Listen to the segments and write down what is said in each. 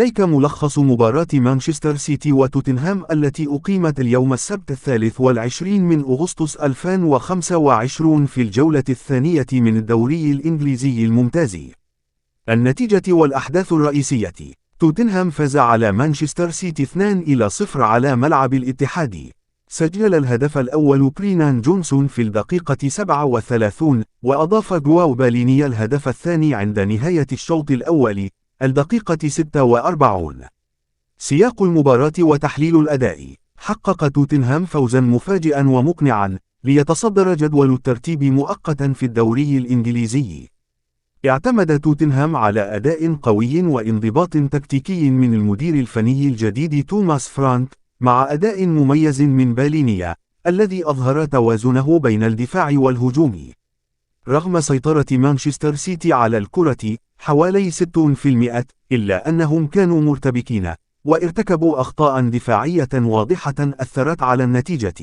إليك ملخص مباراة مانشستر سيتي وتوتنهام التي أقيمت اليوم السبت 23 أغسطس 2025 في الجولة الثانية من الدوري الإنجليزي الممتاز. النتيجة والأحداث الرئيسية: توتنهام فاز على مانشستر سيتي 2-0 على ملعب الاتحاد. سجل الهدف الأول برينان جونسون في الدقيقة 37، وأضاف جواو باليني الهدف الثاني عند نهاية الشوط الأول الدقيقة 46. سياق المباراة وتحليل الأداء: حقق توتنهام فوزا مفاجئا ومقنعا ليتصدر جدول الترتيب مؤقتا في الدوري الإنجليزي. اعتمد توتنهام على أداء قوي وانضباط تكتيكي من المدير الفني الجديد توماس فرانك، مع أداء مميز من بالينيا الذي أظهر توازنه بين الدفاع والهجوم. رغم سيطرة مانشستر سيتي على الكرة حوالي 60%، إلا أنهم كانوا مرتبكين وارتكبوا أخطاء دفاعية واضحة أثرت على النتيجة.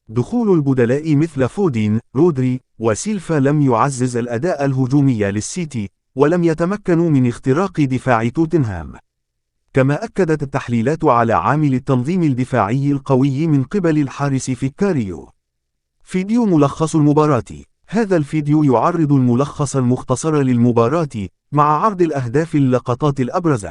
دخول البدلاء مثل فودين، رودري، وسيلفا لم يعزز الأداء الهجومي للسيتي، ولم يتمكنوا من اختراق دفاع توتنهام. كما أكدت التحليلات على عامل التنظيم الدفاعي القوي من قبل الحارس فيكاريو. فيديو ملخص المباراة. هذا الفيديو يعرض الملخص المختصر للمباراة مع عرض الأهداف اللقطات الأبرز.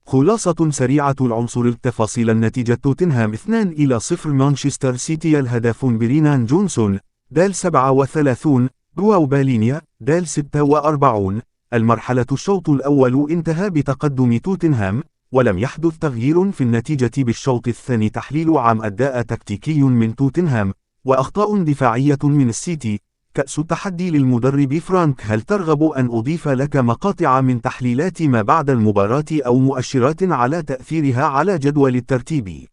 خلاصة سريعة العنصر التفاصيل: النتيجة توتنهام 2-0 مانشستر سيتي. الهدف برينان جونسون دال 37، جواو بالينيا دال 46. المرحلة: الشوط الأول انتهى بتقدم توتنهام، ولم يحدث تغيير في النتيجة بالشوط الثاني. تحليل عام: أداء تكتيكي من توتنهام وأخطاء دفاعية من السيتي. كأس التحدي للمدرب فرانك. هل ترغب أن أضيف لك مقاطع من تحليلات ما بعد المباراة أو مؤشرات على تأثيرها على جدول الترتيب؟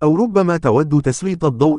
أو ربما تود تسليط الضوء